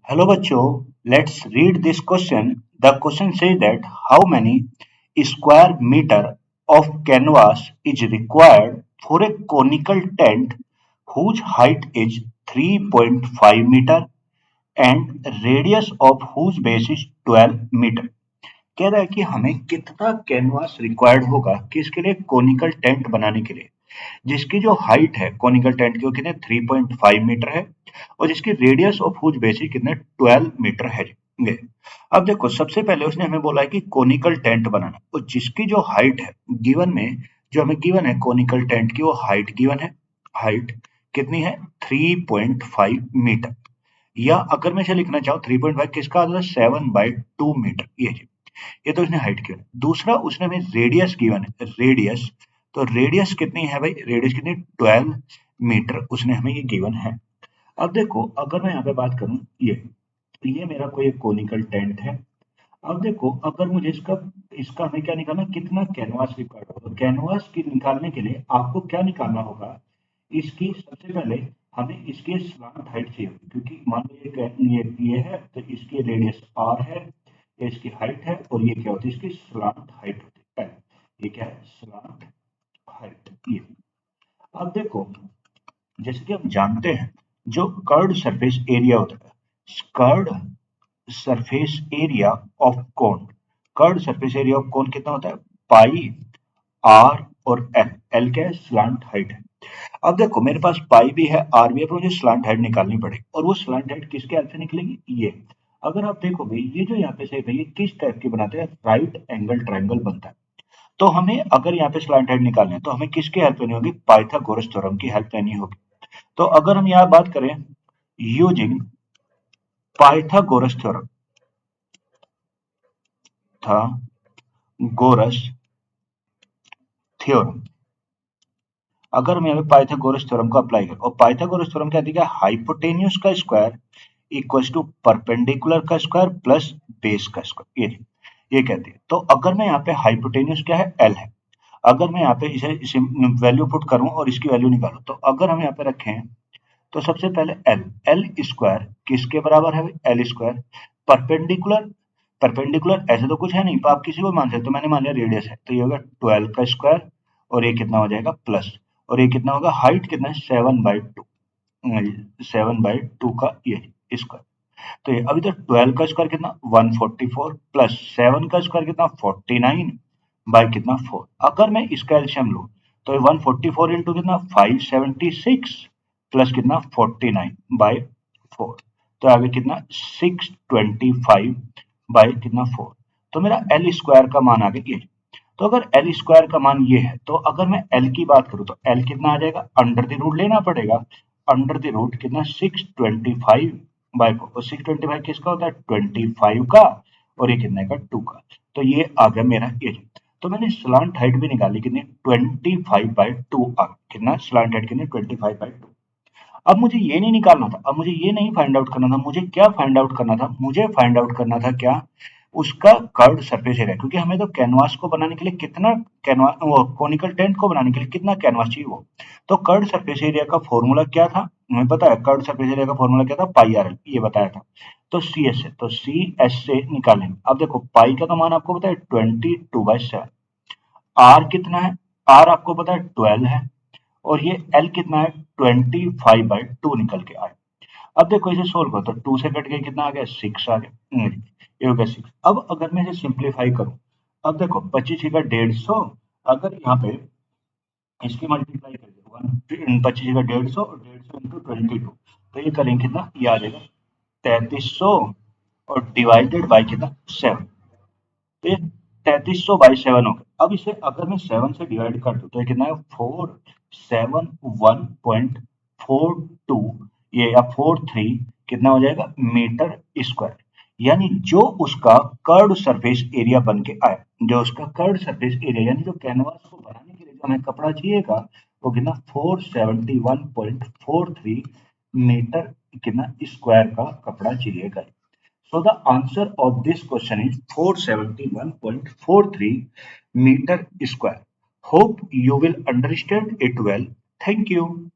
Hello bachcho, let's read this question. The question says that how many square meter of canvas is required for a conical tent whose height is 3.5 meter and radius of whose base is 12 meter. कह रहा है कि हमें कितना canvas required होगा किसके लिए conical tent बनाने के लिए जिसकी जो हाइट है कोनिकल टेंट की वो कितने 3.5 मीटर है और जिसकी रेडियस ऑफ हुज बेसिस कितने 12 मीटर है। अब देखो सबसे पहले उसने हमें बोला है कि कोनिकल टेंट बनाना और जिसकी जो हाइट है गिवन में जो हमें गिवन है कोनिकल टेंट की वो हाइट गिवन है। हाइट कितनी है 3.5 मीटर या अगर मैं इसे लिखना चाहूँ 3.5 किसका आता है 7/2 मीटर ये तो उसने हाइट गिवन है। दूसरा उसने हमें रेडियस गिवन है रेडियस तो रेडियस कितनी है भाई रेडियस कितनी 12 मीटर उसने हमें ये गिवन है। अब देखो अगर मैं यहाँ पे बात करूं ये मेरा कोई एक कोनिकल टेंट है। अब देखो अगर मुझे इसका इसका हमें क्या निकालना कितना कैनवास रिक्वायर्ड होगा तो कैनवास की निकालने के लिए आपको क्या निकालना होगा इसकी सबसे पहले हमें इसकी स्लांट हाइट चाहिए होगी क्योंकि मान लो ये है तो इसकी रेडियस आर है ये इसकी हाइट है और ये क्या होती है इसकी स्लांट हाइट होती है। ये क्या है स्लांट हाइट ये। अब देखो जैसे कि हम जानते हैं जो कर्ड सरफेस एरिया होता है curved surface area of cone curved surface area of cone कितना होता है पाई आर और एल एल क्या है स्लांट हाइट है। अब देखो मेरे पास पाई भी है आर भी है पर मुझे स्लांट हाइट निकालनी पड़ेगी और वो स्लांट हाइट किसके हेल्प से निकलेगी ये। अगर आप देखोगे ये जो यहाँ पे शेप है ये किस टाइप की बनाते हैं राइट एंगल ट्रायंगल बनता है। तो हमें अगर यहाँ पे स्लांट हाइट निकालनी है तो हमें किसकी हेल्प लेनी होगी पाइथागोरस थ्योरम की हेल्प लेनी होगी। तो अगर हम यहाँ बात करें यूजिंग पाइथागोरस थ्योरम था गोरस थ्योरम अगर हम यहाँ पे पाइथागोरस थ्योरम को अप्लाई करें और पाइथागोरस थ्योरम क्या दिया हाइपोटेन्यूज का स्क्वायर इक्वल्स टू परपेंडिकुलर का स्क्वायर प्लस बेस का स्क्वायर ये कहती है। तो अगर मैं यहाँ पे हाइपोटेन्यूज क्या है एल है अगर मैं यहाँ पे इसे वैल्यू पुट करूं और इसकी वैल्यू निकालूं तो अगर हम यहाँ पे रखें तो सबसे पहले एल एल स्क्वायर किसके बराबर है एल स्क्वायर परपेंडिकुलर परपेंडिकुलर ऐसे तो कुछ है नहीं तो आप किसी को मान सकते हो मैंने मान लिया रेडियस है तो ये होगा 12 का स्क्वायर और ये कितना हो जाएगा प्लस और ये कितना होगा हाइट कितना है 7/2 7/2 का ये स्क्वायर। तो ये अभी तो 12 का स्क्वायर कितना 144 प्लस 7 का स्क्वायर कितना 49 बाय कितना 4 अगर मैं इसका एलसीएम लूं तो ये 144 इंटू कितना 576 प्लस कितना 49 बाय 4 तो आगे कितना 625 बाय कितना 4 तो मेरा एल स्क्वायर का मान आ गया ये। तो अगर एल स्क्वायर का मान ये है तो अगर मैं एल की बात करूं तो एल कितना आ जाएगा अंडर द रूट लेना पड़ेगा अंडर द रूट कितना 625 बाय 4 और 625 किसका होता है 25 का और ये कितने का 2 का। तो ये आ गया मेरा ये तो मैंने स्लांट हाइट भी निकाली कितनी 25/2 आ गया कितना स्लांट हाइट कितनी 25/2। अब मुझे ये नहीं निकालना था अब मुझे ये नहीं फाइंड आउट करना था मुझे क्या फाइंड आउट करना था मुझे फाइंड आउट करना था क्या उसका कर्व्ड सरफेस एरिया क्योंकि हमें तो कैनवास को बनाने के लिए कितना कैनवास वो कोनिकल टेंट को बनाने के लिए कितना कैनवास चाहिए वो। तो कर्व्ड सरफेस एरिया का फॉर्मूला क्या था हमें पता है कर्व्ड सरफेस एरिया का फॉर्मूला क्या था पाई आर एल ये बताया था। तो सी एस से तो सी एस से निकालेंगे अब देखो पाई का तो मान आपको पता है 22/7 आर कितना है आर आपको पता है 12 है और ये एल कितना है 25/2 निकल के आए। अब देखो इसे सोल्व करो तो 2 से कट के कितना आ गया 6 आ गया ये हो गया 6। अब अगर मैं इसे सिंप्लीफाई करूं अब देखो 25 का 150 अगर यहाँ पे इसकी मल्टीप्लाई कर दो 25 का 150 और 150 इंटू 22 तो ये करेंगे कितना ये आ जाएगा 3300 और डिवाइडेड बाई कितना 7 तो ये 3300/7 हो गया। अब इसे अगर मैं 7 से डिवाइड कर दूं तो ये कितना है 471.42 ये या 43 कितना हो जाएगा मीटर स्क्वायर यानी जो उसका कर्व्ड सरफेस एरिया बन के आए जो उसका कर्व्ड सरफेस एरिया यानी जो कैनवास को बनाने के लिए जो हमें कपड़ा चाहिएगा वो कितना 471.43 मीटर कितना स्क्वायर का कपड़ा चाहिएगा। So the answer of this question is 471.43 meter square. Hope you will understand it well. Thank you.